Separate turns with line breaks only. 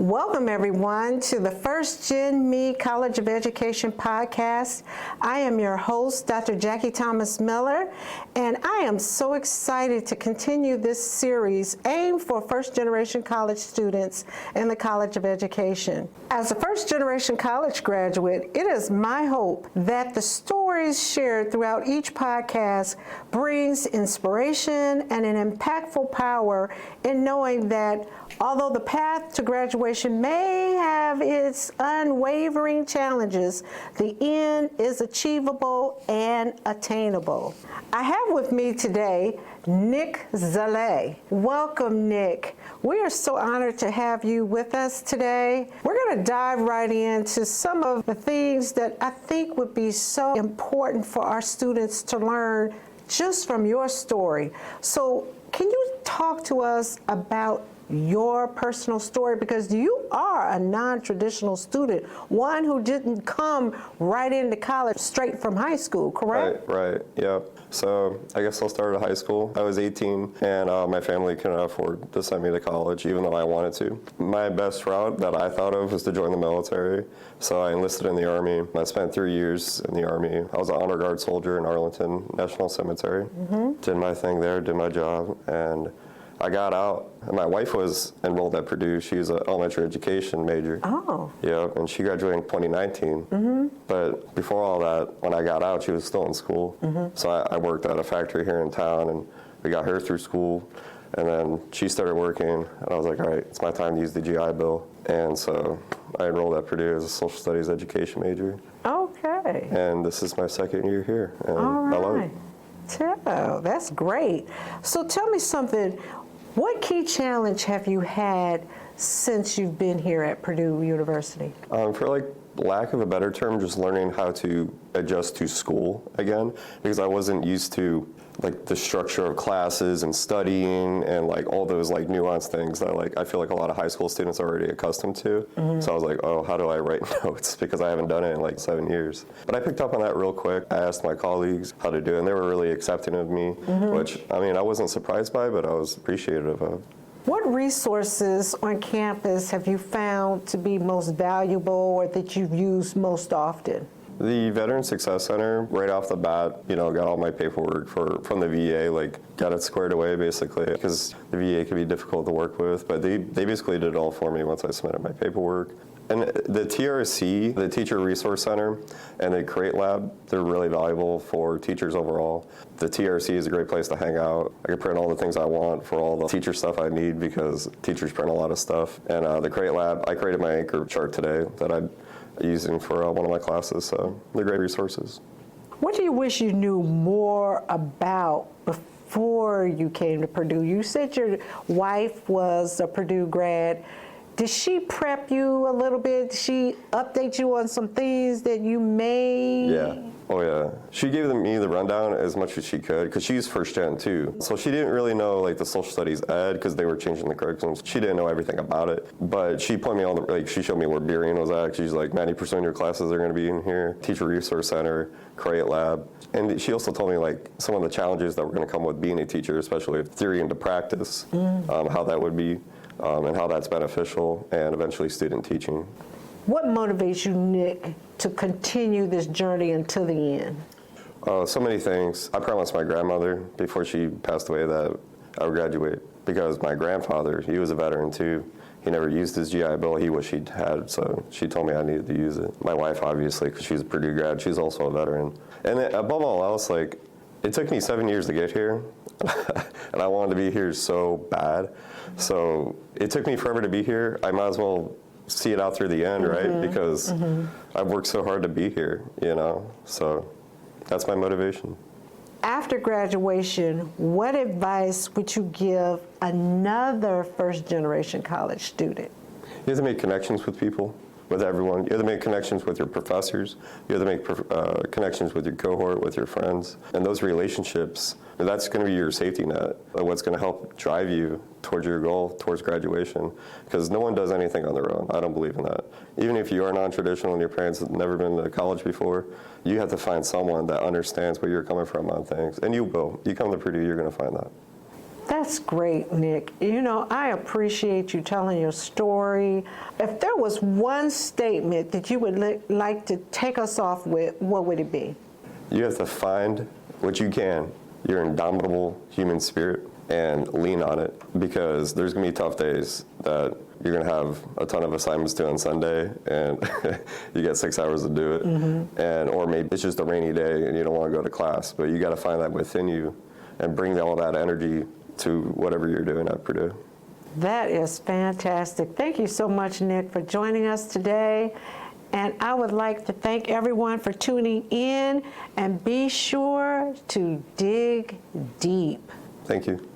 Welcome, everyone, to the FirstGenMe College of Education podcast. I am your host, Dr. Jackie Thomas Miller, and I am so excited to continue this series aimed for first-generation college students in the College of Education. As a first-generation college graduate, it is my hope that the stories shared throughout each podcast brings inspiration and an impactful power in knowing that although the path to graduation may have its unwavering challenges, the end is achievable and attainable. I have with me today Nick Szalay. Welcome, Nick. We are so honored to have you with us today. We're going to dive right into some of the things that I think would be so important for our students to learn just from your story. So can you talk to us about your personal story, because you are a non-traditional student, one who didn't come right into college straight from high school, correct?
Right, yeah. So I guess I'll start at high school. I was 18 and my family couldn't afford to send me to college even though I wanted to. My best route that I thought of was to join the military. So I enlisted in the Army. I spent 3 years in the Army. I was an honor guard soldier in Arlington National Cemetery. Did my thing there, did my job, and I got out, and my wife was enrolled at Purdue. She was an elementary education major.
Oh.
Yeah, and she graduated in 2019. But before all that, when I got out, she was still in school. So I worked at a factory here in town, and we got her through school. And then she started working, and I was like, all right, it's my time to use the GI Bill. And so I enrolled at Purdue as a social studies education major.
Okay.
And this is my second year here, and
All
I love
right.
it.
Oh, that's great. So tell me something. What key challenge have you had since you've been here at Purdue University?
For lack of a better term, just learning how to adjust to school again, because I wasn't used to the structure of classes and studying and all those nuanced things that I feel like a lot of high school students are already accustomed to. So I was like, oh, how do I write notes? Because I haven't done it in 7 years. But I picked up on that real quick. I asked my colleagues how to do it, and they were really accepting of me, which I wasn't surprised by, but I was appreciative of.
What resources on campus have you found to be most valuable or that you've used most often?
The Veteran Success Center, right off the bat, got all my paperwork from the VA, got it squared away basically, because the VA can be difficult to work with, but they basically did it all for me once I submitted my paperwork. And the TRC, the Teacher Resource Center, and the Create Lab, they're really valuable for teachers overall. The TRC is a great place to hang out. I can print all the things I want for all the teacher stuff I need, because teachers print a lot of stuff. And the Create Lab, I created my anchor chart today that I'm using for one of my classes, so they're great resources.
What do you wish you knew more about before you came to Purdue? You said your wife was a Purdue grad. Did she prep you a little bit? Did she update you on some things that you may?
Yeah. Oh, yeah. She gave me the rundown as much as she could, because she's first gen too. So she didn't really know the social studies ed, because they were changing the curriculums. She didn't know everything about it. But she put me on she showed me where Beering was at. She's 90% of your classes are going to be in here. Teacher Resource Center, Create Lab. And she also told me some of the challenges that were going to come with being a teacher, especially theory into practice, how that would be. And how that's beneficial, and eventually student teaching.
What motivates you, Nick, to continue this journey until the end?
So many things. I promised my grandmother before she passed away that I would graduate, because my grandfather, he was a veteran too. He never used his GI Bill. He wished he'd had, so she told me I needed to use it. My wife, obviously, because she's a Purdue grad, she's also a veteran. And above all else, it took me 7 years to get here, and I wanted to be here so bad. So it took me forever to be here. I might as well see it out through the end, right? Because I've worked so hard to be here, So that's my motivation.
After graduation, what advice would you give another first-generation college student?
You have to make connections with people, with everyone. You have to make connections with your professors. You have to make connections with your cohort, with your friends. And those relationships, that's going to be your safety net, what's going to help drive you towards your goal, towards graduation. Because no one does anything on their own. I don't believe in that. Even if you are non-traditional and your parents have never been to college before, you have to find someone that understands where you're coming from on things. And you will. You come to Purdue, you're going to find that.
That's great, Nick. You know, I appreciate you telling your story. If there was one statement that you would like to take us off with, what would it be?
You have to find what you can, your indomitable human spirit, and lean on it, because there's going to be tough days that you're going to have a ton of assignments due on Sunday, and you get 6 hours to do it, and or maybe it's just a rainy day and you don't want to go to class, but you got to find that within you and bring all that energy to whatever you're doing at Purdue.
That is fantastic. Thank you so much, Nick, for joining us today. And I would like to thank everyone for tuning in, and be sure to dig deep.
Thank you.